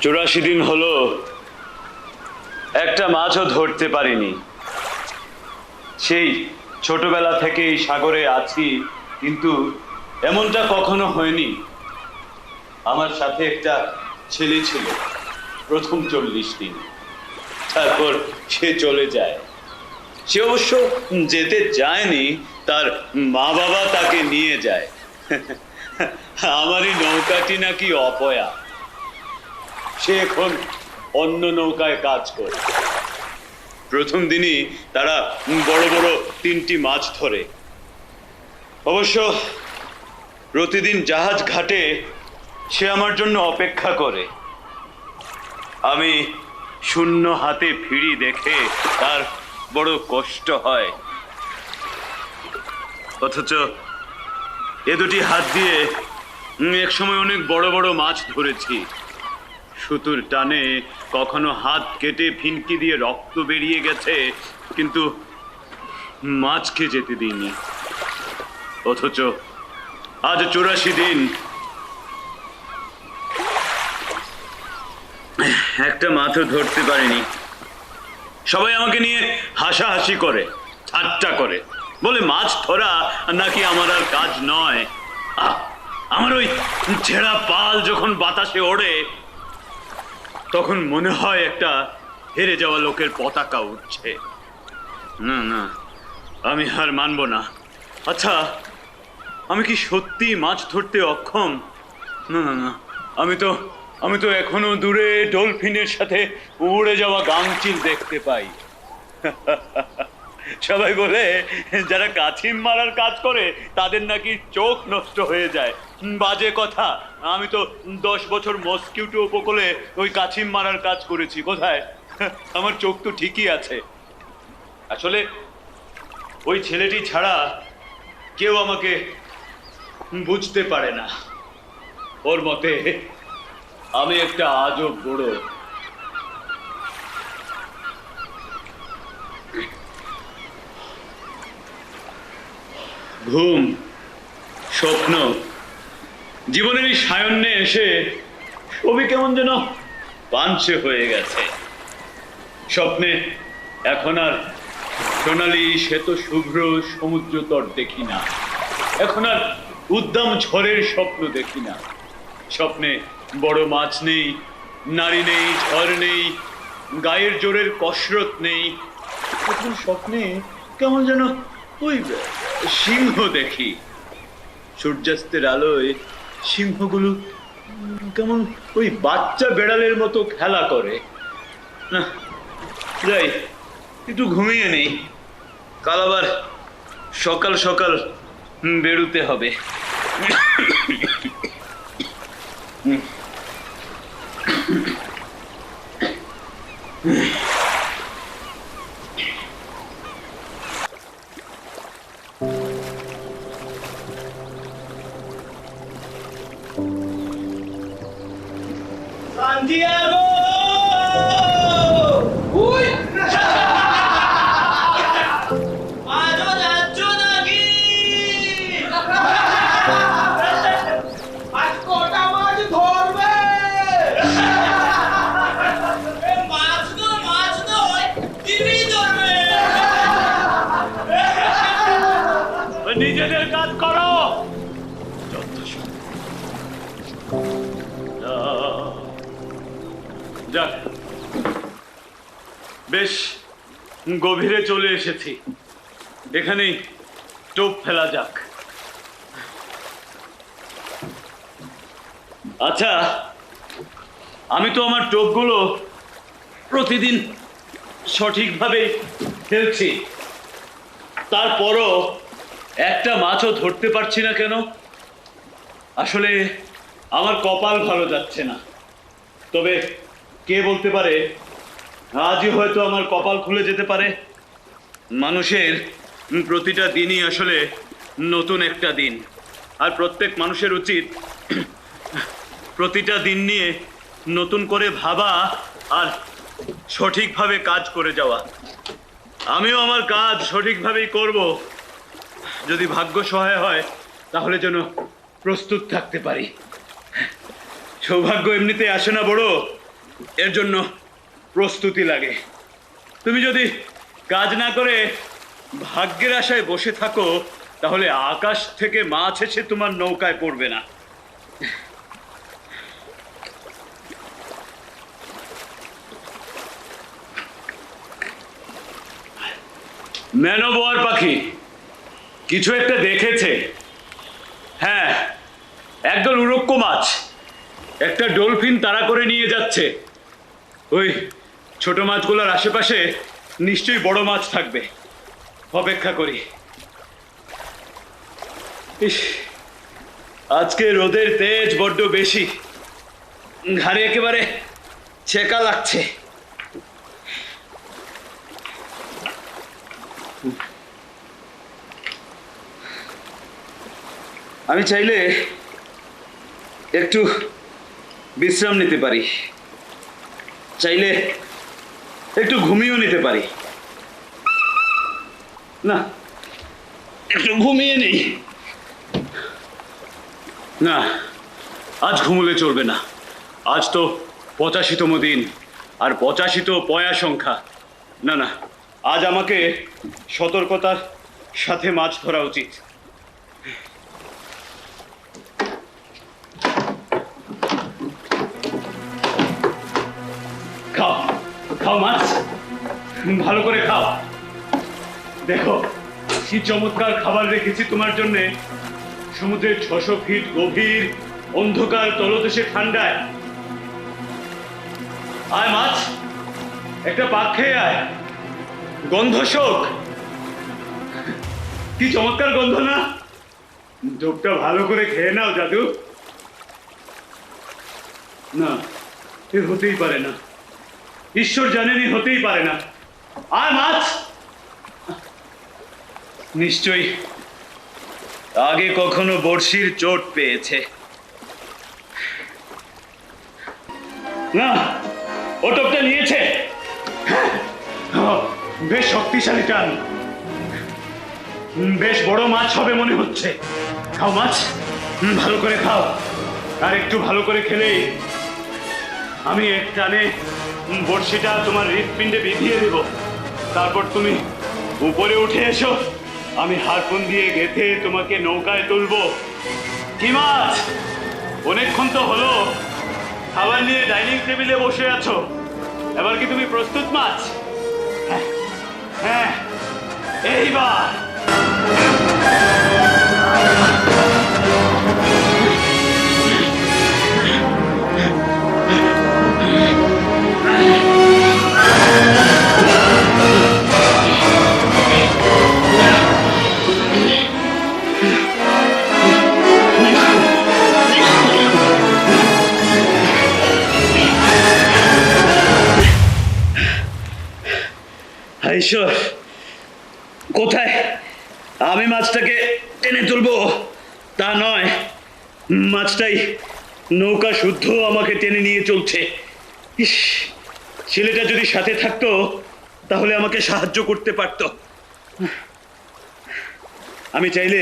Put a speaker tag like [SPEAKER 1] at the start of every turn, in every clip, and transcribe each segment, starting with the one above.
[SPEAKER 1] 84 দিন হলো একটা মাছও ধরতে পারিনি। সেই ছোটবেলা থেকেই সাগরে আছি, কিন্তু এমনটা কখনো হয়নি। আমার সাথে একটা ছেলে ছিল প্রথম 40 দিন, তারপর সে চলে যায়। সে অবশ্য যেতে চায়নি, তার মা বাবা তাকে নিয়ে যায়। আমারই নৌকাটি নাকি অপয়া, সে এখন অন্য নৌকায় কাজ করে। প্রথম দিনই তারা বড় বড় 3টি মাছ ধরে। অবশ্য প্রতিদিন জাহাজ ঘাটে সে আমার জন্য অপেক্ষা করে। আমি শূন্য হাতে ফিরি দেখে তার বড় কষ্ট হয়, অথচ এ দুটি হাত দিয়ে এক সময় অনেক বড় বড় মাছ ধরেছি। সুতুর টানে কখনো হাত কেটে ফিনকি দিয়ে রক্ত বেরিয়ে গেছে, কিন্তু মাছকে যেতে দিইনি। অথচ আজ 84 দিন একটা মাছও ধরতে পারিনি। সবাই আমাকে নিয়ে হাসাহাসি করে, ঠাট্টা করে, বলে মাছ ধরা নাকি আমার আর কাজ নয়। আমার ওই ছেঁড়া পাল যখন বাতাসে ওড়ে, তখন মনে হয় একটা হেরে যাওয়া লোকের পতাকা উঠছে। না না, আমি হার মানব না। আচ্ছা, আমি কি সত্যি মাছ ধরতে অক্ষম? না না না, আমি তো এখনো দূরে ডলফিনের সাথে উড়ে যাওয়া গাংচিল দেখতে পাই। সবাই বলে যারা কাছিম মারার কাজ করে তাদের নাকি চোখ নষ্ট হয়ে যায়। বাজে কথা। আমি তো 10 বছর মস্কিউটো উপকূলে ওই কাছিম মারার কাজ করেছি। কোথায়, আমার চোখ তো ঠিকই আছে। আসলে ওই ছেলেটি ছাড়া কেউ আমাকে বুঝতে পারে না। ওর মতে আমি একটা আজব বুড়ো। ঘুম, স্বপ্ন, জীবনের এই সায়ন্যে এসে সবই কেমন যেন পাঞ্চে হয়ে গেছে। স্বপ্নে এখন আর সোনালি শ্বেত শুভ্র সমুদ্র তট দেখি না, এখন আর উদ্দাম ঝড়ের স্বপ্ন দেখি না। স্বপ্নে বড় মাছ নেই, নারী নেই, ঝড় নেই, গায়ের জোরের কসরত নেই। এখন স্বপ্নে কেমন যেন ওই সিংহ দেখি। সূর্যাস্তের আলোয় সিংহগুলো কেমন ওই বাচ্চা বেড়ালের মতো খেলা করে। না, যাই একটু ঘুমিয়ে নেই, কাল আবার সকাল সকাল বেরোতে হবে।
[SPEAKER 2] সান্তিয়াগো! উই! আজও যাচ্ছ নাকি? আজ কটা মাছ ধরবে? মাছ নয়, তুমি ধরবে।
[SPEAKER 1] নিজেদের কাজ করো। যাক, বেশ গভীরে চলে এসেছি, এখানেই টোপ ফেলা যাক। আচ্ছা, আমি তো আমার টোপগুলো প্রতিদিন সঠিকভাবে ফেলছি, তারপরও একটা মাছও ধরতে পারছি না কেন? আসলে আমার কপাল ভালো যাচ্ছে না। তবে কে বলতে পারে, আজই হয়তো আমার কপাল খুলে যেতে পারে। মানুষের প্রতিটা দিনই আসলে নতুন একটা দিন, আর প্রত্যেক মানুষের উচিত প্রতিটা দিন নিয়ে নতুন করে ভাবা আর সঠিকভাবে কাজ করে যাওয়া। আমিও আমার কাজ সঠিকভাবেই করব। যদি ভাগ্য সহায় হয় তাহলে যেন প্রস্তুত থাকতে পারি। সৌভাগ্য এমনিতে আসে না বড়, এর জন্য প্রস্তুতি লাগে। তুমি যদি কাজ না করে ভাগ্যের আশায় বসে থাকো, তাহলে আকাশ থেকে মাছ এসে তোমার নৌকায় পড়বে না। ম্যানোবোয়ার পাখি কিছু একটা দেখেছে। হ্যাঁ, একদল উড়ক্ক মাছ একটা ডলফিন তাড়া করে নিয়ে যাচ্ছে। ওই ছোট মাছগুলোর আশেপাশে নিশ্চয়ই বড় মাছ থাকবে। অপেক্ষা করি। ইস, আজকে রোদের তেজ বড্ড বেশি, ঘাড়ে একেবারে ছেকা লাগছে। আমি চাইলে একটু বিশ্রাম নিতে পারি, চাইলে একটু ঘুমিয়েও নিতে পারি। না, একটু ঘুমিয়ে নেই। না, আজ ঘুমোলে চলবে না। আজ তো 85তম দিন, আর 85 তো পয়া সংখ্যা। না না, আজ আমাকে সতর্কতার সাথে মাছ ধরা উচিত। খাও খাও মাছ, ভালো করে খাও। দেখো কি চমৎকার খাবার রেখেছি তোমার জন্য। সমুদ্রের 600 ফিট গভীর অন্ধকার তলদেশে ঠান্ডায়। আয় মাছ, একটা পাক খেয়ে আয়। গন্ধ শোক, কি চমৎকার গন্ধ না? ঢোকটা ভালো করে খেয়ে নাও জাদু। না, এ হতেই পারে না। ঈশ্বর জানেনি, হতেই পারে না। আয় মাছ। নিশ্চয়ই আগে কখনো বড়শির চোট পেয়েছে। না, ও টোপটা নিয়েছে। বেশ শক্তিশালী টান, বেশ বড় মাছ হবে মনে হচ্ছে। খাও মাছ, ভালো করে খাও। আর একটু ভালো করে খেলেই আমি এক টানে বড়শিটা তোমার হৃৎপিণ্ডে বিধিয়ে দেব। তারপর তুমি উপরে উঠে এসো, আমি হারপুন দিয়ে গেঁথে তোমাকে নৌকায় তুলবো। কি মাছ, অনেকক্ষণ তো হলো খাবার নিয়ে ডাইনিং টেবিলে বসে আছো। এবার কি তুমি প্রস্তুত মাছ? হ্যাঁ হ্যাঁ, এইবার ঈশ্বর, কোথায়? আমি মাছটাকে টেনে তুলবো তা নয়, মাছটাই নৌকা শুদ্ধ আমাকে টেনে নিয়ে চলছে। ইস, ছেলেটা যদি সাথে থাকতো তাহলে আমাকে সাহায্য করতে পারতো। আমি চাইলে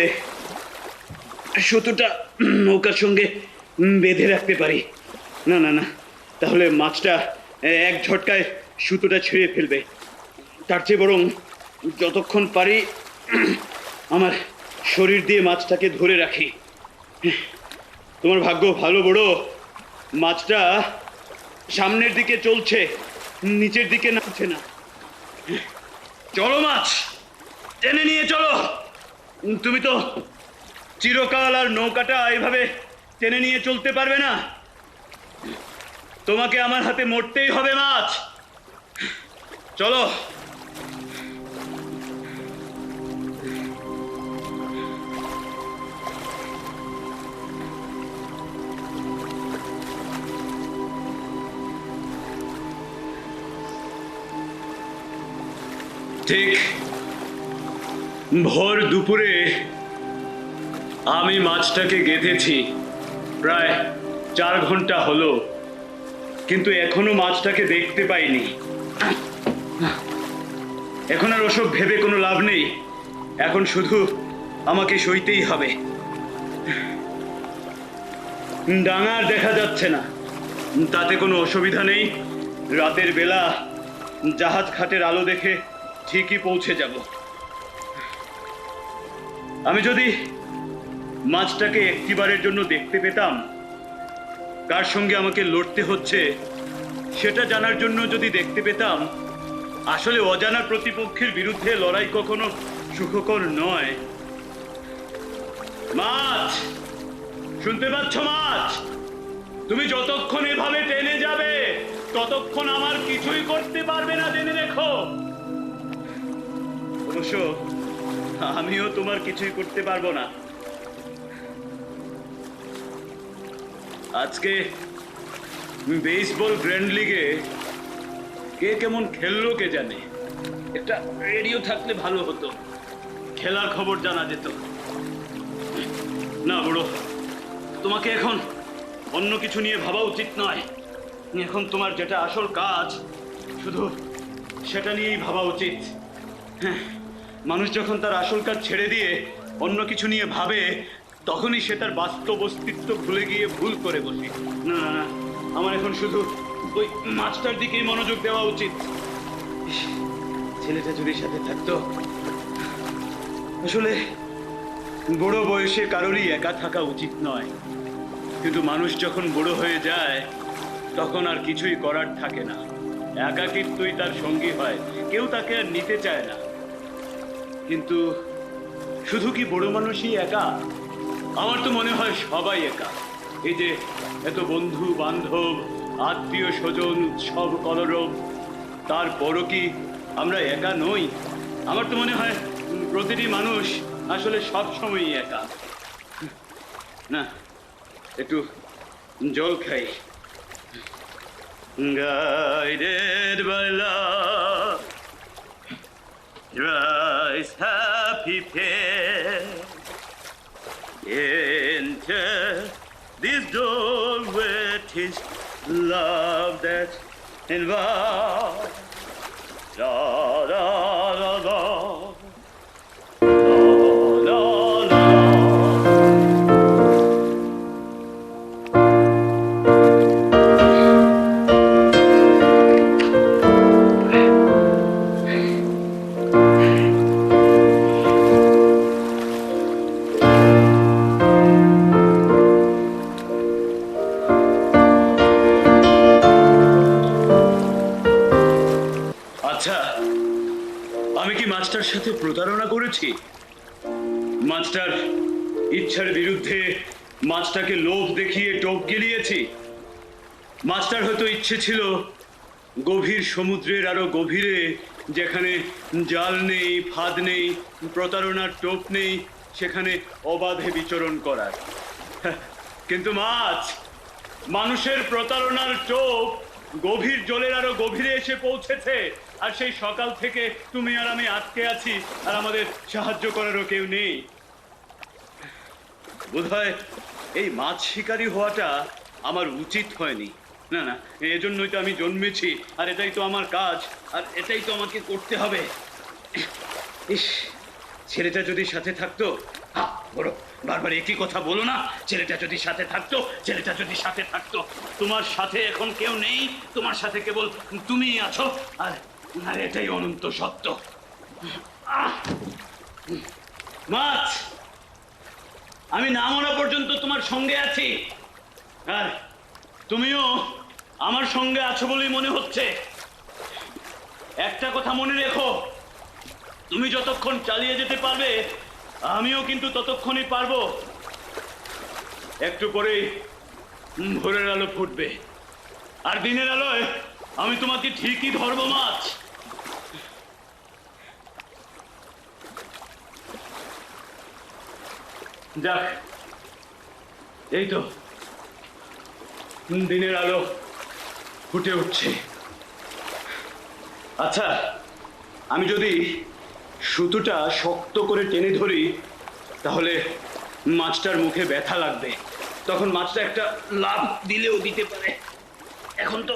[SPEAKER 1] সুতোটা নৌকার সঙ্গে বেঁধে রাখতে পারি। না না না, তাহলে মাছটা এক ঝটকায় সুতোটা ছিঁড়ে ফেলবে। তার চেয়ে বরং যতক্ষণ পারি আমার শরীর দিয়ে মাছটাকে ধরে রাখি। তোমার ভাগ্য ভালো বড়, মাছটা সামনের দিকে চলছে, নিচের দিকে নামছে না। চলো মাছ, টেনে নিয়ে চলো। তুমি তো চিরকাল আর নৌকাটা এইভাবে টেনে নিয়ে চলতে পারবে না। তোমাকে আমার হাতে মরতেই হবে মাছ। চলো। ঠিক ভোর দুপুরে আমি মাছটাকে গেঁথেছি। প্রায় 4 ঘন্টা হলো, কিন্তু এখনো মাছটাকে দেখতে পাইনি। এখন আর ওসব ভেবে কোনো লাভ নেই। এখন শুধু আমাকে সইতেই হবে। ডাঙা দেখা যাচ্ছে না, তাতে কোনো অসুবিধা নেই। রাতের বেলা জাহাজ ঘাটের আলো দেখে ঠিকই পৌঁছে যাব। আমি যদি মাছটাকে একটিবারের জন্য দেখতে পেতাম, কার সঙ্গে আমাকে লড়তে হচ্ছে সেটা জানার জন্য যদি দেখতে পেতাম, আসলে অজানা প্রতিপক্ষের বিরুদ্ধে লড়াই কখনো সুখকর নয়। মাছ, শুনতে পাচ্ছ মাছ? তুমি যতক্ষণ এভাবে টেনে যাবে ততক্ষণ আমার কিছুই করতে পারবে না, জেনে রেখো। অবশ্য আমিও তোমার কিছুই করতে পারবো না। আজকে বেসবল গ্র্যান্ড লিগে কে কেমন খেললো কে জানে। একটা রেডিও থাকলে ভালো হতো, খেলার খবর জানা যেত। না বুড়ো, তোমাকে এখন অন্য কিছু নিয়ে ভাবা উচিত নয়। এখন তোমার যেটা আসল কাজ, শুধু সেটা নিয়েই ভাবা উচিত। হ্যাঁ, মানুষ যখন তার আসল কাজ ছেড়ে দিয়ে অন্য কিছু নিয়ে ভাবে, তখনই সে তার বাস্তব অস্তিত্ব ভুলে গিয়ে ভুল করে বসে। না না না, আমার এখন শুধু ওই মাছটার দিকেই মনোযোগ দেওয়া উচিত। ইস, ছেলেটা যদি সাথে থাকতো। আসলে বড় বয়সে কারোরই একা থাকা উচিত নয়, কিন্তু মানুষ যখন বড় হয়ে যায় তখন আর কিছুই করার থাকে না। একাকিত্বই তার সঙ্গী হয়, কেউ তাকে আর নিতে চায় না। কিন্তু শুধু কি বড় মানুষই একা? আমার তো মনে হয় সবাই একা। এই যে এত বন্ধু বান্ধব, আত্মীয় স্বজন, উৎসব কলরব, তারপরও কি আমরা একা নই? আমার তো মনে হয় প্রতিটি মানুষ আসলে সব সময়ই একা। না, একটু জল খাই। Guided by love, rise happy pair, enter this door where 'tis love that involves. Da da da da. Da, da, da. আচ্ছা, আমি কি মাস্টার সাথে প্রতারণা করেছি? মাস্টার ইচ্ছার বিরুদ্ধে মাছটাকে লোভ দেখিয়ে টোপ গিলিয়েছি? মাস্টার হয়তো ইচ্ছে ছিল গভীর সমুদ্রের আরো গভীরে, যেখানে জাল নেই, ফাঁদ নেই, প্রতারণার টোপ নেই, সেখানে অবাধে বিচরণ করার। কিন্তু মাছ, মানুষের প্রতারণার টোপ গভীর জলের আরো গভীরে এসে পৌঁছেছে, আর সেই সকাল থেকে তুমি আর আমি আটকে আছি, আর আমাদের সাহায্য করারও কেউ নেই। বোধহয় এই মাছ শিকারী হওয়াটা আমার উচিত হয়নি। না না, এজন্যই তো আমি জন্মেছি, আর এটাই তো আমার কাজ, আর এটাই তো আমাকে করতে হবে। ইস, ছেলেটা যদি সাথে থাকতো। বলো, বারবার একই কথা বলো না। ছেলেটা যদি সাথে থাকতো, ছেলেটা যদি সাথে থাকতো। তোমার সাথে এখন কেউ নেই, তোমার সাথে কেবল তুমিই আছো, আর আর এটাই অনন্ত সত্য। মাছ, আমি না মরা পর্যন্ত তোমার সঙ্গে আছি, আর তুমিও আমার সঙ্গে আছো বলেই মনে হচ্ছে। একটা কথা মনে রেখো, তুমি যতক্ষণ চালিয়ে যেতে পারবে, আমিও কিন্তু ততক্ষণই পারবো। একটু পরেই ভোরের আলো ফুটবে, আর দিনের আলোয় আমি তোমাকে ঠিকই ধরবো মাছ। যাক, এই তো দিনের আলো ফুটে উঠছে। আচ্ছা, আমি যদি সুতোটা শক্ত করে টেনে ধরি, তাহলে মাছটার মুখে ব্যথা লাগবে। তখন মাছটা একটা লাফ দিলেও দিতে পারে। এখন তো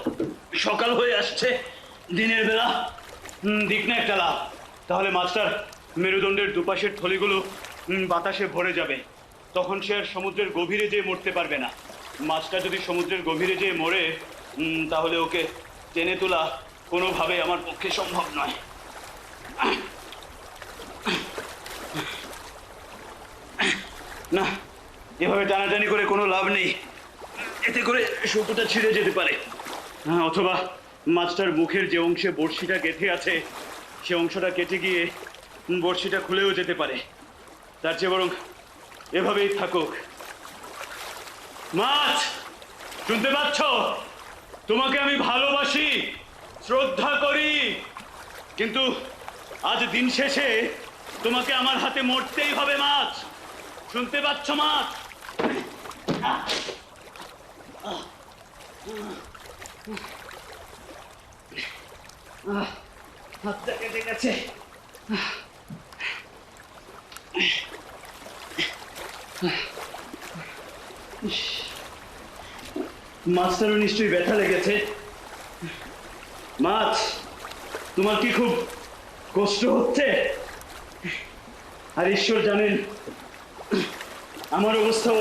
[SPEAKER 1] সকাল হয়ে আসছে, দিনের বেলা দিক না একটা লাফ, তাহলে মাছটার মেরুদণ্ডের দুপাশের থলিগুলো বাতাসে ভরে যাবে। তখন সে আর সমুদ্রের গভীরে যেয়ে মরতে পারবে না। মাছটা যদি সমুদ্রের গভীরে যেয়ে মরে, তাহলে ওকে টেনে তোলা কোনোভাবে আমার পক্ষে সম্ভব নয়। না, এভাবে টানাটানি করে কোনো লাভ নেই, এতে করে সুতোটা ছিঁড়ে যেতে পারে। অথবা মাছটার মুখের যে অংশে বড়শিটা গেঁথে আছে সে অংশটা কেটে গিয়ে বড়শিটা খুলেও যেতে পারে। তার চেয়ে বরং এভাবেই থাকুক। মাছ, শুনতে পাচ্ছ? তোমাকে আমি ভালোবাসি, শ্রদ্ধা করি, কিন্তু আজ দিন শেষে তোমাকে আমার হাতে মরতেই হবে মাছ। শুনতে পাচ্ছ মাছ? হাতটা কেটে গেছে। মাছটারও নিশ্চয়ই ব্যথা লেগেছে। মাছ, তোমার কি খুব কষ্ট হচ্ছে? আর ঈশ্বর জানেন আমার অবস্থাও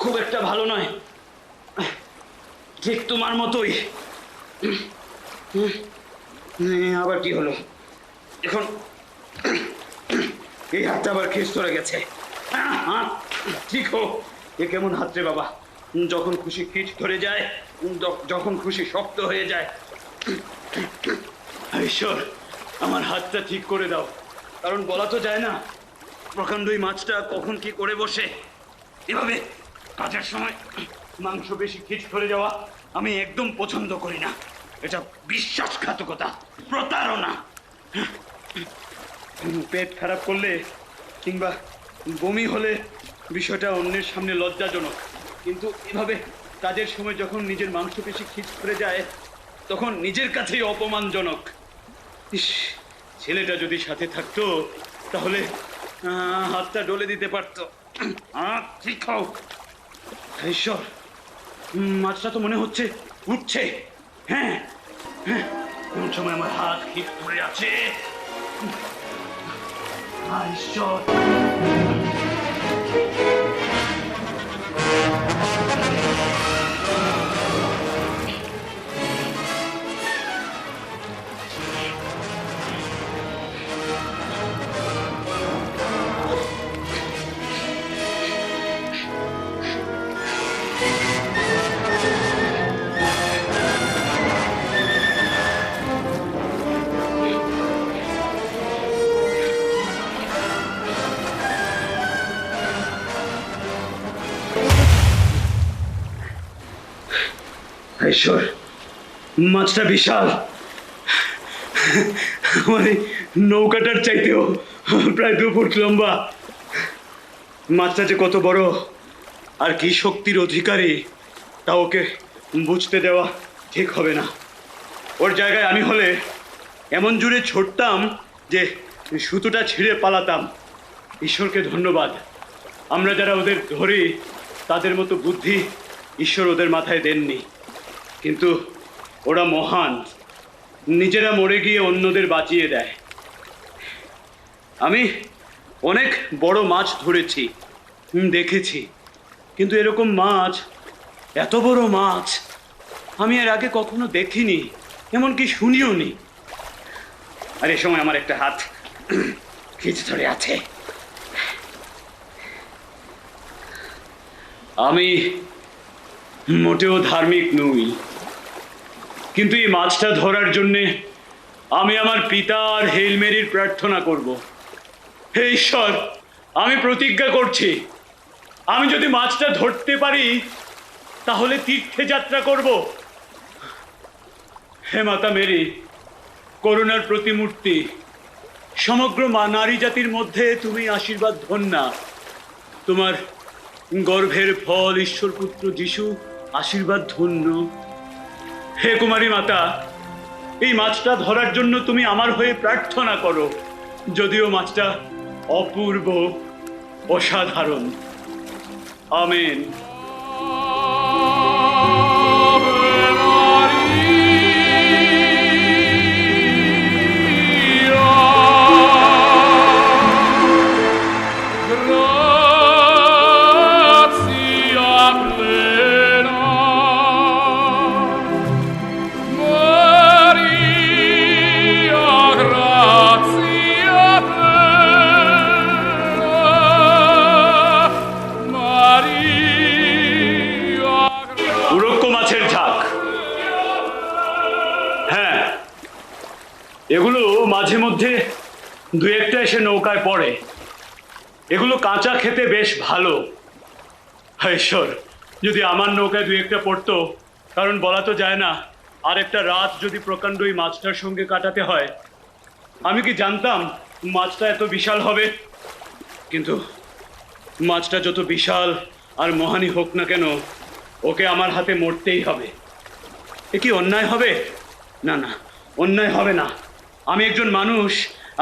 [SPEAKER 1] খুব একটা ভালো নয়, ঠিক তোমার মতোই। আবার কি হলো এখন? এই হাতটা আবার খেস ধরে গেছে। ঠিক হোক, এ কেমন হাত রে বাবা, যখন খুশি খিচ ধরে যায়, যখন খুশি শক্ত হয়ে যায়। ঈশ্বর, আমার হাতটা ঠিক করে দাও, কারণ বলা তো যায় না প্রকাণ্ড এই মাছটা কখন কি করে বসে। এভাবে কাজের সময় মাংস বেশি খিচ ধরে যাওয়া আমি একদম পছন্দ করি না। এটা বিশ্বাসঘাতকতা, প্রতারণা। পেট খারাপ করলে কিংবা বমি হলে বিষয়টা অন্যের সামনে লজ্জাজনক, কিন্তু এভাবে কাজের সময় যখন নিজের মাংসপেশি খিচ ধরে যায় তখন নিজের কাছেই অপমানজনক। ইস, ছেলেটা যদি সাথে থাকতো তাহলে হাতটা ডলে দিতে পারতো। ঠিক হোক। ঈশ্বর, মাছটা তো মনে হচ্ছে উঠছে। হ্যাঁ হ্যাঁ, কোন সময় আমার হাত খিচ ধরে আছে। ঈশ্বর, ঈশ্বর, মাছটা বিশাল। আমার এই নৌকাটার চাইতেও প্রায় 2 ফুট লম্বা। মাছটা যে কত বড় আর কি শক্তির অধিকারী তা ওকে বুঝতে দেওয়া ঠিক হবে না। ওর জায়গায় আমি হলে এমন জোরে ছুটতাম যে সুতোটা ছিঁড়ে পালাতাম। ঈশ্বরকে ধন্যবাদ, আমরা যারা ওদের ধরি তাদের মতো বুদ্ধি ঈশ্বর ওদের মাথায় দেননি। কিন্তু ওরা মহান, নিজেরা মরে গিয়ে অন্যদের বাঁচিয়ে দেয়। আমি অনেক বড় মাছ ধরেছি, দেখেছি, কিন্তু এরকম মাছ, এত বড় মাছ আমি এর আগে কখনো দেখিনি, এমনকি শুনিও নি। আর এ সময় আমার একটা হাত খিচ ধরে আছে। আমি মোটেও ধার্মিক নই, কিন্তু এই মাছটা ধরার জন্যে আমি আমার পিতা আর হেল মেরির প্রার্থনা করব। হে ঈশ্বর, আমি প্রতিজ্ঞা করছি, আমি যদি মাছটা ধরতে পারি তাহলে তীর্থে যাত্রা করব। হে মাতা মেরি, করুণার প্রতিমূর্তি, সমগ্র নারী জাতির মধ্যে তুমি আশীর্বাদ ধন্যা। তোমার গর্ভের ফল ঈশ্বর পুত্র যিশু আশীর্বাদ ধন্য। হে কুমারী মাতা, এই মাছটা ধরার জন্য তুমি আমার হয়ে প্রার্থনা করো, যদিও মাছটা অপূর্ব, অসাধারণ। আমেন।
[SPEAKER 3] Grazia plena,
[SPEAKER 1] মাঝে মধ্যে দু একটা এসে নৌকায় পড়ে। এগুলো কাঁচা খেতে বেশ ভালো। হায় ঈশ্বর, যদি আমার নৌকায় দু একটা পড়তো, কারণ বলা তো যায় না, আর একটা রাত যদি প্রকাণ্ড ওই মাছটার সঙ্গে কাটাতে হয়। আমি কি জানতাম মাছটা এত বিশাল হবে? কিন্তু মাছটা যত বিশাল আর মহানই হোক না কেন, ওকে আমার হাতে মরতেই হবে। এ কি অন্যায় হবে? না না, অন্যায় হবে না। আমি একজন মানুষ,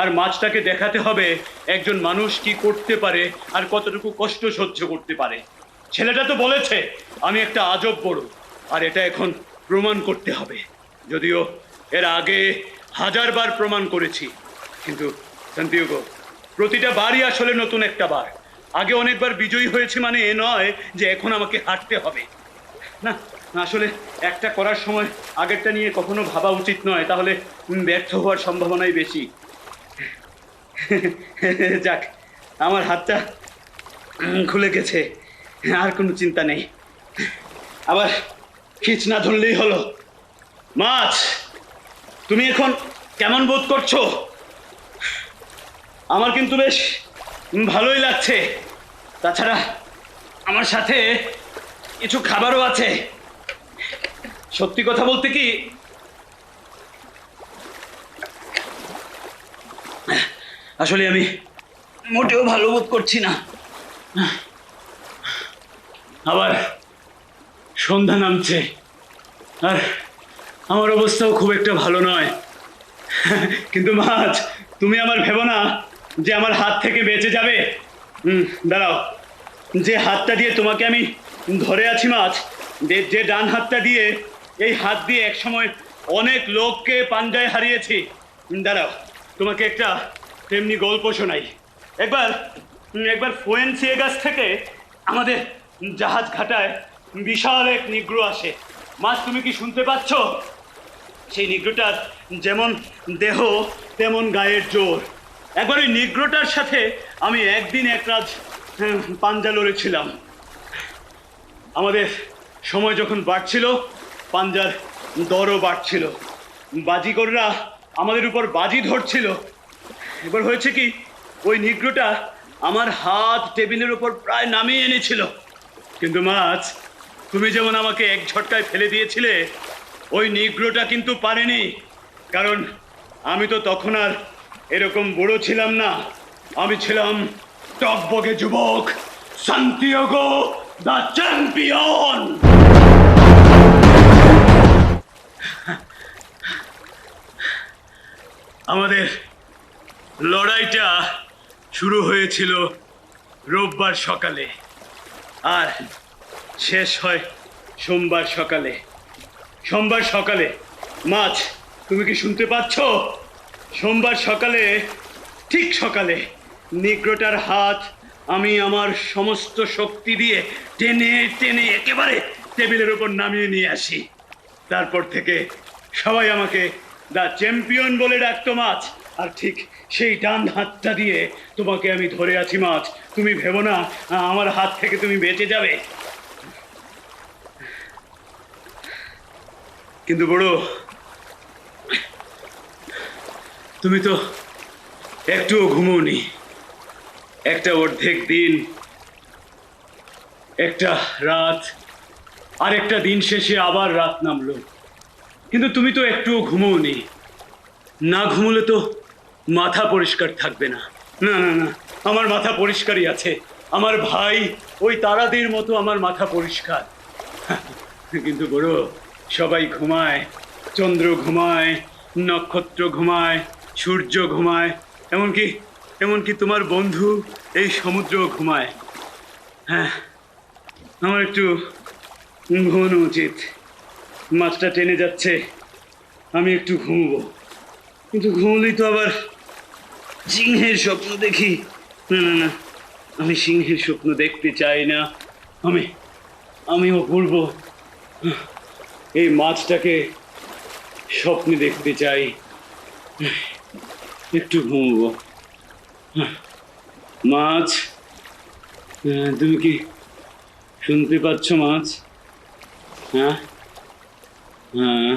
[SPEAKER 1] আর মাছটাকে দেখাতে হবে একজন মানুষ কি করতে পারে আর কতটুকু কষ্ট সহ্য করতে পারে। ছেলেটা তো বলেছে আমি একটা আজব বড়, আর এটা এখন প্রমাণ করতে হবে। যদিও এর আগে 1000 বার প্রমাণ করেছি, কিন্তু শান্তিয়োগো, প্রতিটা বারই আসলে নতুন একটা বার। আগে অনেকবার বিজয়ী হয়েছে মানে এ নয় যে এখন আমাকে হারতে হবে। না, আসলে একটা করার সময় আগেরটা নিয়ে কখনো ভাবা উচিত নয়, তাহলে ব্যর্থ হওয়ার সম্ভাবনাই বেশি। যাক, আমার হাতটা খুলে গেছে, আর কোনো চিন্তা নেই। আবার খিচ না ধরলেই হলো। মাছ, তুমি এখন কেমন বোধ করছো? আমার কিন্তু বেশ ভালোই লাগছে। তাছাড়া আমার সাথে কিছু খাবারও আছে। সত্যি কথা বলতে কি, আসলে আমি মোটেও ভালো বোধ করছি না। আবার সন্ধ্যা নামছে, আর আমার অবস্থাও খুব একটা ভালো নয়। কিন্তু মাছ, তুমি আমার ভেবো না যে আমার হাত থেকে বেঁচে যাবে। দাঁড়াও, যে হাতটা দিয়ে তোমাকে আমি ধরে আছি মাছ, যে ডান হাতটা দিয়ে, এই হাত দিয়ে একসময় অনেক লোককে পাঞ্জায় হারিয়েছি। দাঁড়াও, তোমাকে একটা তেমনি গল্প শোনাই। একবার ফুয়েনসিয়েগাস থেকে আমাদের জাহাজ ঘাটায় বিশাল এক নিগ্রো আসে। মাছ, তুমি কি শুনতে পাচ্ছ? সেই নিগ্রোটার যেমন দেহ তেমন গায়ের জোর। একবার ওই নিগ্রোটার সাথে আমি একদিন এক রাত পাঞ্জা লড়েছিলাম। আমাদের সময় যখন বাড়ছিল, পাঞ্জার দরও বাড়ছিল। বাজিগররা আমাদের উপর বাজি ধরছিল। এবার হয়েছে কি, ওই নিগ্রোটা আমার হাত টেবিলের উপর প্রায় নামিয়ে এনেছিল। কিন্তু মাছ, তুমি যেমন আমাকে এক ঝটকায় ফেলে দিয়েছিলে, ওই নিগ্রোটা কিন্তু পারেনি। কারণ আমি তো তখন আর এরকম বড় ছিলাম না। আমি ছিলাম টকবগে যুবক, সান্তিয়াগো দ্য চ্যাম্পিয়ন। আমাদের লড়াইটা শুরু হয়েছিল রোববার সকালে, আর শেষ হয় সোমবার সকালে। সোমবার সকালে, মাছ, তুমি কি শুনতে পাচ্ছ? সোমবার সকালে, ঠিক সকালে, নিগ্রোটার হাত আমি আমার সমস্ত শক্তি দিয়ে টেনে টেনে একেবারে টেবিলের উপর নামিয়ে নিয়ে আসি। তারপর থেকে সবাই আমাকে দ্য চ্যাম্পিয়ন বলে ডাকতো মাছ। আর ঠিক সেই ডান হাতটা দিয়ে তোমাকে আমি ধরে আছি মাছ। তুমি ভেবো না আমার হাত থেকে তুমি বেঁচে যাবে। কিন্তু বড়, তুমি তো একটুও ঘুমোওনি। একটা অর্ধেক দিন, একটা রাত, আর একটা দিন শেষে আবার রাত নামলো, কিন্তু তুমি তো একটুও ঘুমোওনি। না ঘুমোলে তো মাথা পরিষ্কার থাকবে না। না না না, আমার মাথা পরিষ্কারই আছে। আমার ভাই ওই তারাদের মতো আমার মাথা পরিষ্কার। কিন্তু বড়, সবাই ঘুমায়, চন্দ্র ঘুমায়, নক্ষত্র ঘুমায়, সূর্য ঘুমায়, এমনকি তোমার বন্ধু এই সমুদ্র ঘুমায়। হ্যাঁ, আমার একটু ঘুমানো উচিত। মাছটা টেনে যাচ্ছে, আমি একটু ঘুমবো। কিন্তু ঘুমলেই তো আবার সিংহের স্বপ্ন দেখি। না না না, আমি সিংহের স্বপ্ন দেখতে চাই না। আমি অপূর্ব এই মাছটাকে স্বপ্নে দেখতে চাই। একটু ঘুমবো। মাছ, তুমি কি শুনতে পাচ্ছ মাছ? হ্যাঁ হ্যাঁ।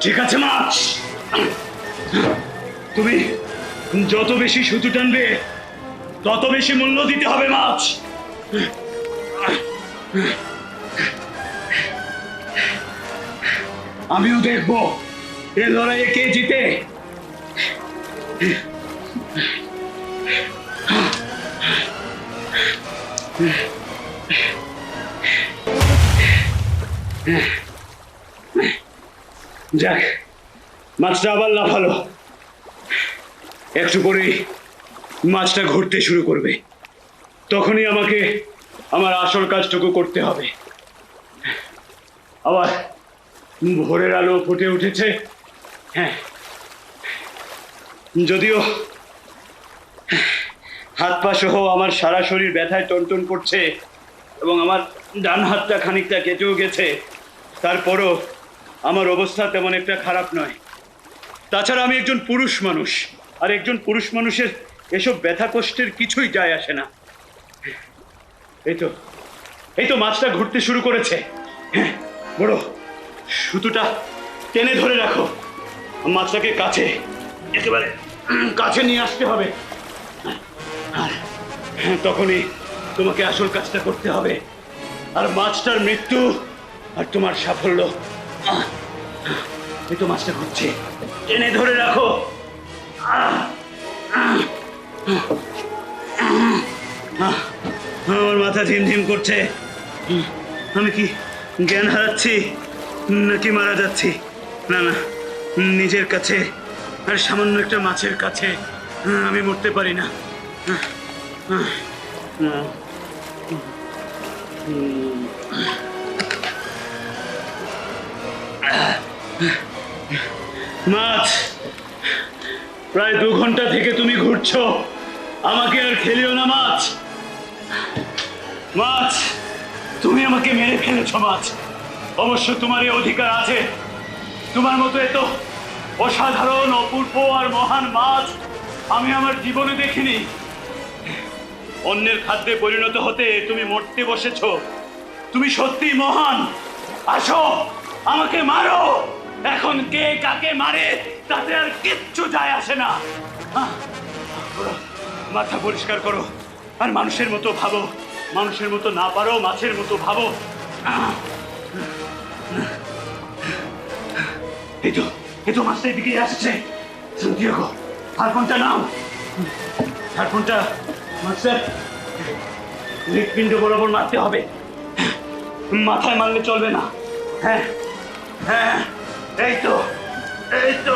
[SPEAKER 1] ঠিক আছে মাছ, তুমি যত বেশি সুতো টানবে তত বেশি মূল্য দিতে হবে মাছ। আমিও দেখবো এ লড়াইয়ে কে জিতে। যাক, মাছটা আবার লাফালো। একটু পরেই মাছটা ঘুরতে শুরু করবে, তখনই আমাকে আমার আসল কাজটুকু করতে হবে। আবার ভোরের আলো ফুটে উঠেছে। হ্যাঁ, যদিও হাত পা সহ আমার সারা শরীর ব্যথায় টনটন করছে এবং আমার ডান হাতটা খানিকটা কেটেও গেছে, তারপরও আমার অবস্থা তেমন একটা খারাপ নয়। তাছাড়া আমি একজন পুরুষ মানুষ, আর একজন পুরুষ মানুষের এসব ব্যথা কষ্টের কিছুই যায় আসে না। এই তো মাছটা ঘুরতে শুরু করেছে। হ্যাঁ, বড় সুতোটা টেনে ধরে রাখো, মাছটাকে কাছে, একেবারে কাছে নিয়ে আসতে হবে। আর তখনই তোমাকে আসল কাজটা করতে হবে, আর মাছটার মৃত্যু আর তোমার সাফল্য। এই তো মাছটা ঘুরছে, টেনে ধরে রাখো। আমার মাথা ঝিমঝিম করছে। আমি কি জ্ঞান হারাচ্ছি নাকি মারা যাচ্ছি? না না, নিজের কাছে আর সামান্য একটা মাছের কাছে আমি মরতে পারি না। মাছ, প্রায় 2 ঘন্টা থেকে তুমি ঘুরছো, আমাকে আর খেলিও না মাছ। মাছ, তুমি আমাকে মেরে ফেলেছো মাছ। অবশ্য তোমার এই অধিকার আছে, তোমার মতো এত অসাধারণ, অপূর্ব আর মহান মাছ আমি আমার জীবনে দেখিনি। অন্যের খাদ্যে পরিণত হতে তুমি মরতে বসেছো। তুমি সত্যি মহান। আসো, আমাকে মারো। এখন কে কাকে মারে তাতে আর কিচ্ছু যায় আসে না। মাথা পরিষ্কার করো আর মানুষের মতো ভাবো। মানুষের মতো না পারো, মাছের মতো ভাবো। এই তো মাছটা এদিকে আসছে। সান্তিয়াগো, হারপনটা নাও। হারপনটা মাছের হৃৎপিণ্ড বরাবর মারতে হবে, মাথায় মারলে চলবে না। হ্যাঁ হ্যাঁ, এই তো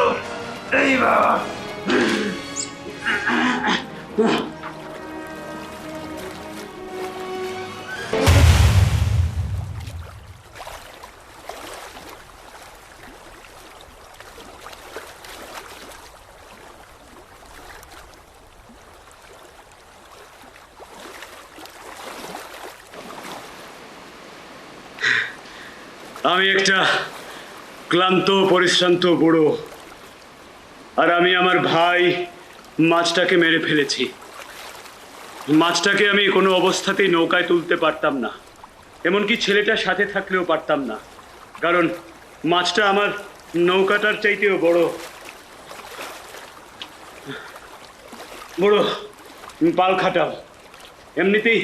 [SPEAKER 1] এই বাবা। আমি একটা ক্লান্ত পরিশ্রান্ত বুড়ো, আর আমি আমার ভাই মাছটাকে মেরে ফেলেছি। মাছটাকে আমি কোনো অবস্থাতেই নৌকায় তুলতে পারতাম না, এমনকি ছেলেটার সাথে থাকলেও পারতাম না, কারণ মাছটা আমার নৌকাটার চাইতেও বড় পাল খাটাও। এমনিতেই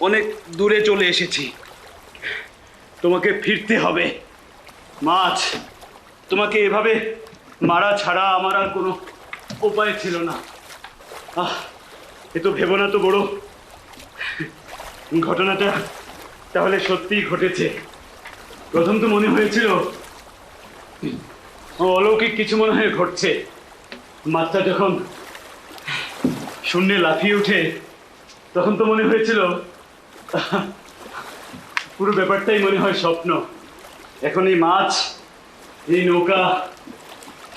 [SPEAKER 1] অনেক দূরে চলে এসেছি, তোমাকে ফিরতে হবে। মাছ, তোমাকে এভাবে মারা ছাড়া আমার আর কোনো উপায় ছিল না। এ তো ভেবো না তো বড়, ঘটনাটা তাহলে সত্যিই ঘটেছে। প্রথম তো মনে হয়েছিল অলৌকিক কিছু মনে হয় ঘটছে। মাছটা যখন শূন্যে লাফিয়ে উঠে তখন তো মনে হয়েছিল পুরো ব্যাপারটাই মনে হয় স্বপ্ন। এখন এই মাছ, এই নৌকা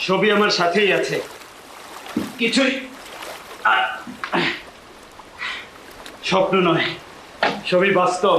[SPEAKER 1] সবই আমার সাথেই আছে, কিছুই স্বপ্ন নয়, সবই বাস্তব।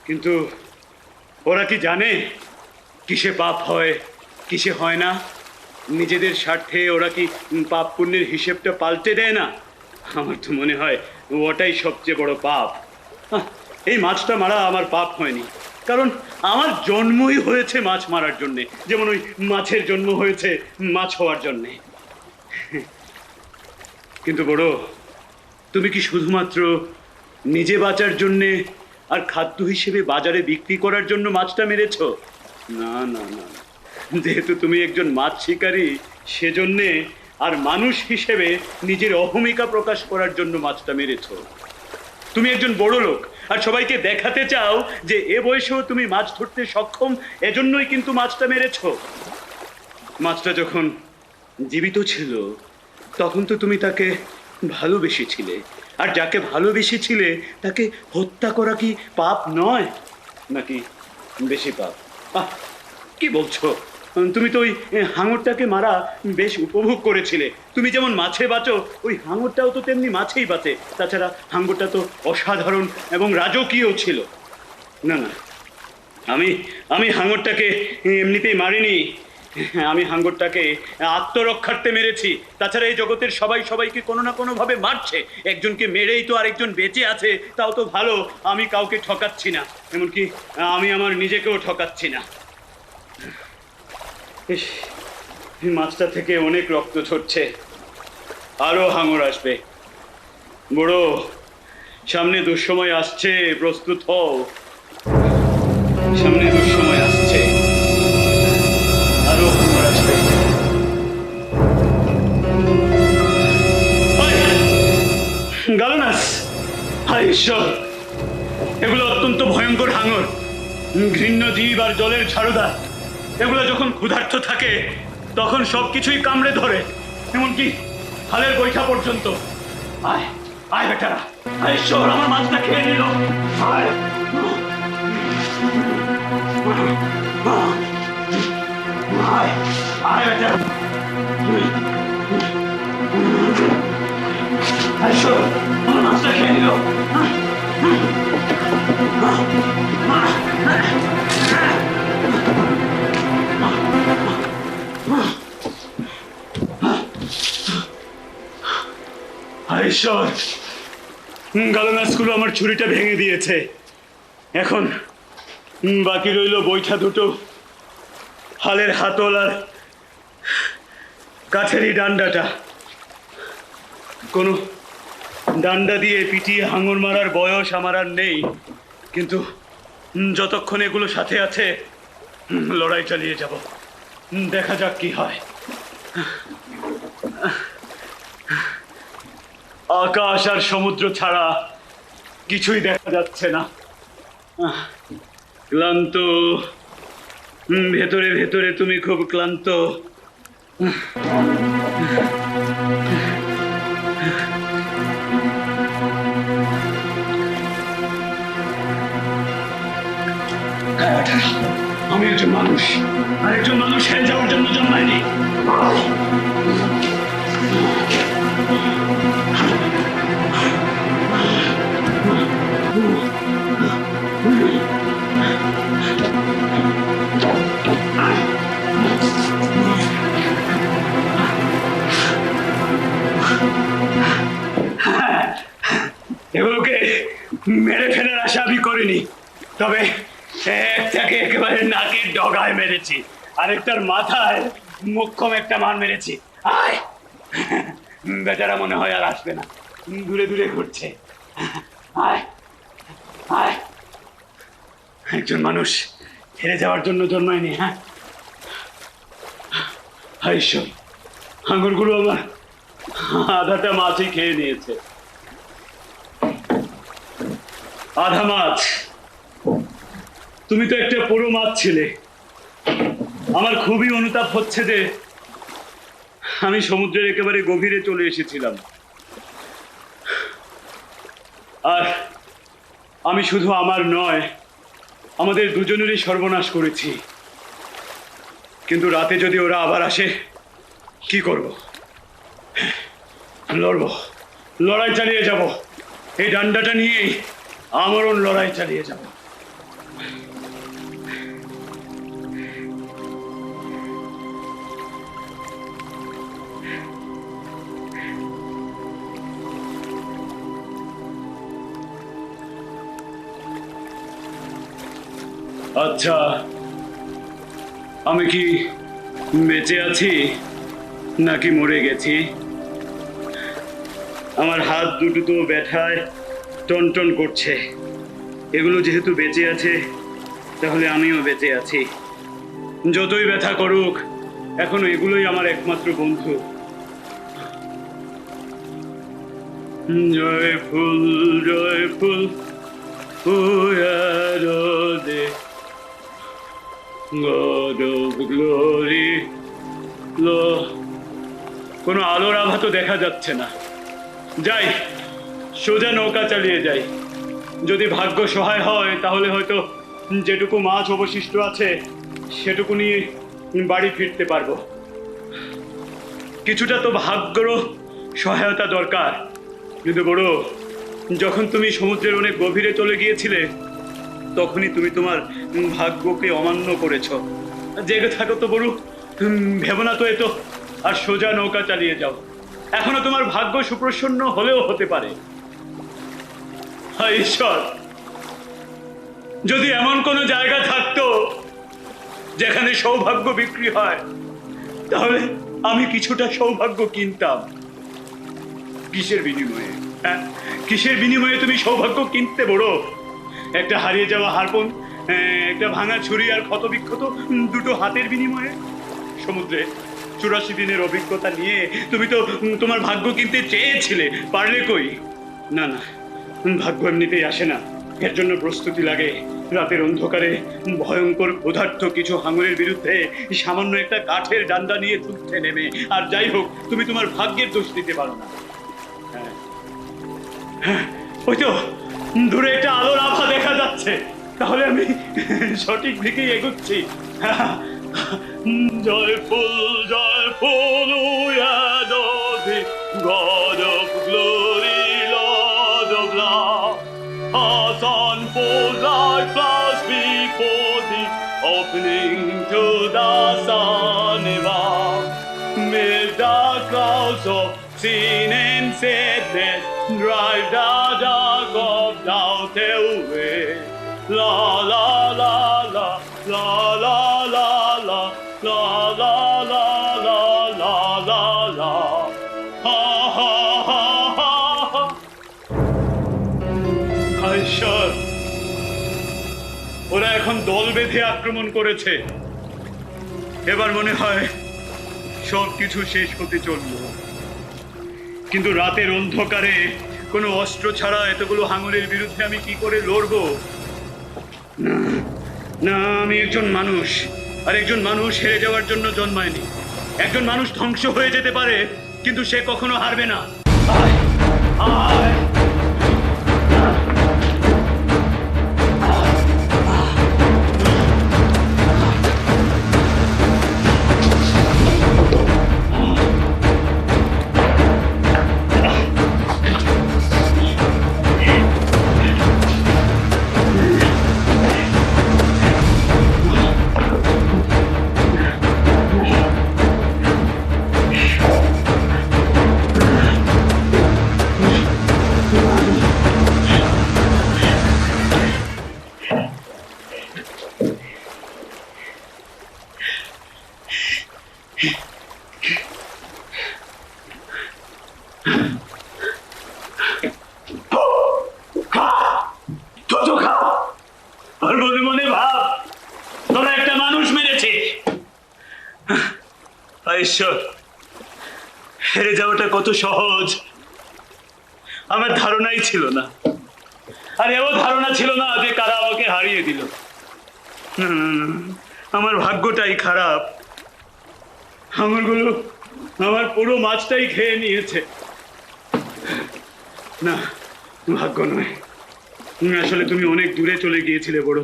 [SPEAKER 1] কিন্তু ওরা কি জানে কিসে পাপ হয় কিসে হয় না? নিজেদের স্বার্থে ওরা কি পাপ পুণ্যের হিসেবটা পাল্টে দেয় না? আমার তো মনে হয় ওটাই সবচেয়ে বড় পাপ। এই মাছটা মারা আমার পাপ হয়নি, কারণ আমার জন্মই হয়েছে মাছ মারার জন্যে, যেমন ওই মাছের জন্ম হয়েছে মাছ হওয়ার জন্যে। কিন্তু বড়, তুমি কি শুধুমাত্র নিজে বাঁচার জন্যে আর খাদ্য হিসেবে বাজারে বিক্রি করার জন্য মাছটা মেরেছো? না না না না। যেহেতু তুমি একজন মাছ শিকারী, সেজন্যে আর মানুষ হিসেবে নিজের অহমিকা প্রকাশ করার জন্য মাছটা মেরেছো। তুমি একজন বড় লোক আর সবাইকে দেখাতে চাও যে এ বয়সেও তুমি মাছ ধরতে সক্ষম, এজন্যই কিন্তু মাছটা মেরেছো। মাছটা যখন জীবিত ছিল তখন তো তুমি তাকে ভালোবেসেছিলে, আর যাকে ভালোবেসেছিলে তাকে হত্যা করা কি পাপ নয় নাকি বেশি পাপ? কি বলছো? তুমি তো ওই হাঙরটাকে মারা বেশ উপভোগ করেছিলে। তুমি যেমন মাছে বাঁচো, ওই হাঙরটাও তো তেমনি মাছেই বাঁচে। তাছাড়া হাঙরটা তো অসাধারণ এবং রাজকীয় ছিল। না না, আমি আমি হাঙরটাকে এমনিতেই মারিনি। আমি হাঙ্গরটাকে আত্মরক্ষার্থে মেরেছি। তাছাড়া এই জগতের সবাই সবাইকে কোনো না কোনো ভাবে মারছে। একজনকে মেরেই তো আরেকজন বেঁচে আছে, তাও তো ভালো। আমি কাউকে ঠকাচ্ছি না, এমনকি আমি আমার নিজেকেও ঠকাচ্ছি না। ইস, এই মাছটা থেকে অনেক রক্ত ঝরছে, আরো হাঙর আসবে। বড়, সামনে দুঃসময় আসছে, প্রস্তুত হও। সামনে দুঃসময় আসছে, আরো হাঙর আসবে। গালনাস, হায় ঈশ্বর, এগুলো অত্যন্ত ভয়ঙ্কর হাঙর, ঘৃণ্য জীব আর জলের ঝাড়ুদা। এগুলো যখন ক্ষুধার্ত থাকে তখন সবকিছুই কামড়ে ধরে, এমনকি হালের বৈঠা পর্যন্ত। আয় আয় বেটারা, আয় ঈশ্বর, আমার মাছটা খেয়ে নিল। আয় আয় আয় বেটারা, আয় ঈশ্বর, আমার মাছটা খেয়ে নিল। ঈশ্বর, গালনাসগুলো আমার ছুরিটা ভেঙে দিয়েছে। এখন বাকি রইল বৈঠা দুটো, হালের হাতল আর কাঠেরই ডান্ডাটা। কোনো ডান্ডা দিয়ে পিটিয়ে হাঙর মারার বয়স আমার আর নেই, কিন্তু যতক্ষণ এগুলো সাথে আছে লড়াই চালিয়ে যাব। দেখা যাক কি হয়। আকাশ আর সমুদ্র ছাড়া কিছুই দেখা যাচ্ছে না। ক্লান্ত, ভেতরে ভেতরে তুমি খুব ক্লান্ত। আমি একজন মানুষ, আর একজন মানুষ হেরে যাওয়ার জন্য জন্মায়নি। এগুলোকে মেরে ফেলার আশা আমি করিনি, তবে একটাকে একেবারে নাকের ডগায় মেরেছি, আরেকটার মাথায় মোক্ষম একটা মান মেরেছি। আয়, বেচারা মনে হয় আর আসবে না, দূরে দূরে ঘুরছে। আয় আয়, একজন মানুষ হেরে যাওয়ার জন্য জন্মায়নি। হ্যাঁ, হায় ঈশ্বর, হাঙরগুলো আমার আধাটা মাছই খেয়ে নিয়েছে। আধা মাছ। তুমি তো একটা পুরো মাছ ছিলে। আমার খুবই অনুতাপ হচ্ছে যে আমি সমুদ্রের একেবারে গভীরে চলে এসেছিলাম, আর আমি শুধু আমার নয়, আমাদের দুজনেরই সর্বনাশ করেছি। কিন্তু রাতে যদি ওরা আবার আসে, কি করব? লড়বো, লড়াই চালিয়ে যাব। এই ডান্ডাটা নিয়েই আমরণ লড়াই চালিয়ে যাব। আচ্ছা, আমি কি বেঁচে আছি নাকি মরে গেছি? আমার হাত দুটো তো ব্যথায় টনটন করছে। এগুলো যেহেতু বেঁচে আছে, তাহলে আমিও বেঁচে আছি। যতই ব্যথা করুক, এখনো এগুলোই আমার একমাত্র বন্ধু। জয় ফুল, জয় ফুল, God of glory, কোনো আলোর আভা তো দেখা যাচ্ছে না। যাই, সোজা নৌকা চালিয়ে যাই। যদি ভাগ্য সহায় হয়, তাহলে হয়তো যেটুকু মাছ অবশিষ্ট আছে সেটুকু নিয়ে বাড়ি ফিরতে পারবো। কিছুটা তো ভাগ্যর সহায়তা দরকার। কিন্তু বড়, যখন তুমি সমুদ্রের অনেক গভীরে চলে গিয়েছিলে, তখনই তুমি তোমার ভাগ্যকে অমান্য করেছো। জেগে থাকো তো বড়, ভেবো না তো এতো, আর সোজা নৌকা চালিয়ে যাও। এখনো তোমার ভাগ্য সুপ্রসন্ন হলেও হতে পারে। হায় ঈশ্বর, যদি এমন কোনো জায়গা থাকতো যেখানে সৌভাগ্য বিক্রি হয়, তাহলে আমি কিছুটা সৌভাগ্য কিনতাম। কিসের বিনিময়ে? হ্যাঁ, কিসের বিনিময়ে তুমি সৌভাগ্য কিনতে বড়? একটা হারিয়ে যাওয়া হারপন, একটা ভাঙা ছুরি আর ক্ষতবিক্ষত দুটো হাতের বিনিময়ে? সমুদ্রে 84 দিনের অভিজ্ঞতা নিয়ে তুমি তো তোমার ভাগ্য কিনতে চেয়েছিলে, পারলে কই? না না, ভাগ্য এমনিতেই আসে না, এর জন্য প্রস্তুতি লাগে। রাতের অন্ধকারে ভয়ঙ্কর ক্ষুধার্ত কিছু হাঙরের বিরুদ্ধে সামান্য একটা কাঠের ডান্ডা নিয়ে যুদ্ধে নেমে। আর যাই হোক, তুমি তোমার ভাগ্যের দোষ দিতে পারো না। হ্যাঁ, ওই তো দূরে একটা আলোর আভা দেখা যাচ্ছে। তাহলে আমি সঠিক দিকেই এগোচ্ছি। Joyful, joyful, God of glory, Lord of love, hearts on full like flowers before thee, opening to the sun above. Mid the clouds of sin and sadness, drive the dark of doubt away. La la la la, la la la la, la la la la, la la la. Ha ha ha ha ha. ঈশ্বর, ওরা এখন দল বেঁধে আক্রমণ করেছে। এবার মনে হয় সব কিছু শেষ হতে চলল। কিন্তু রাতের অন্ধকারে কোনো অস্ত্র ছাড়া এতগুলো হাঙরের বিরুদ্ধে আমি কি করে লড়বো? না না, আমি একজন মানুষ, আর একজন মানুষ হেরে যাওয়ার জন্য জন্মায়নি। একজন মানুষ ধ্বংস হয়ে যেতে পারে, কিন্তু সে কখনো হারবে না। আয় আয়, আর মনে মনে ভাব তোরা একটা মানুষ মেরেছিস। ঈশ্বর, হেরে যাওয়াটা কত সহজ আমার ধারণাই ছিল না। আর এও ধারণা ছিল না যে কারা আমাকে হারিয়ে দিল। আমার ভাগ্যটাই খারাপ। হাঙরগুলো আমার পুরো মাছটাই খেয়ে নিয়েছে। না, ভাগ্য নয়, আসলে তুমি অনেক দূরে চলে গিয়েছিলে বড়।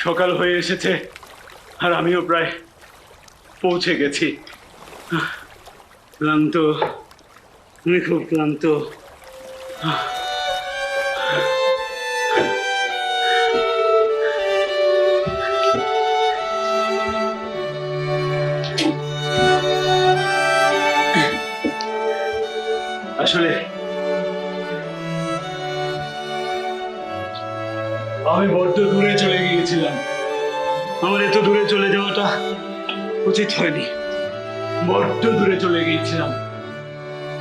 [SPEAKER 1] সকাল হয়ে এসেছে আর আমিও প্রায় পৌঁছে গেছি। ক্লান্ত, আমি খুব ক্লান্ত। আমি বড্ড দূরে চলে গিয়েছিলাম। আমার এত দূরে চলে যাওয়াটা উচিত হয়নি। বড্ড দূরে চলে গিয়েছিলাম,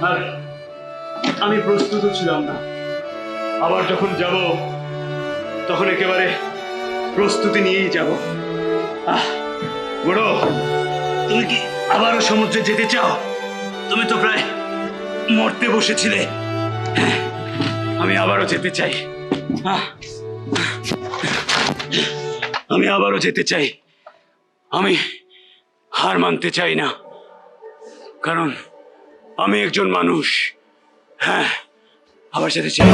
[SPEAKER 1] আর আমি প্রস্তুত ছিলাম না। আবার যখন যাব তখন একেবারে প্রস্তুতি নিয়েই যাব। বড়, তুমি কি আবারও সমুদ্রে যেতে চাও? তুমি তো প্রায় মরতে বসেছিলে। হ্যাঁ, আমি আবারও যেতে চাই। আমি আবারও যেতে চাই। আমি হার মানতে চাই না, কারণ আমি একজন মানুষ। হ্যাঁ, আবার যেতে চাই।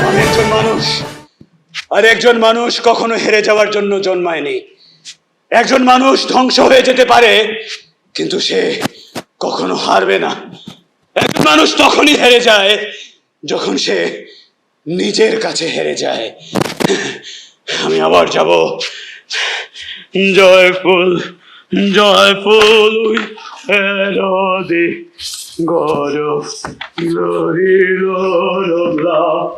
[SPEAKER 1] আমি একজন মানুষ, আর একজন মানুষ কখনো হেরে যাওয়ার জন্য জন্মায়নি। একজন মানুষ ধ্বংস হয়ে যেতে পারে, কিন্তু সে কখনো হারবে না। একজন মানুষ তখনই হেরে যায় যখন সে নিজের কাছে হেরে যায়। আমি আবার যাব। Joyful, joyful, God of glory, Lord of love,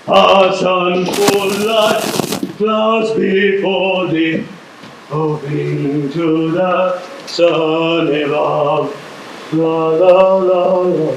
[SPEAKER 1] hearts and full light, clouds before thee, hoping to the sun above. La la la la.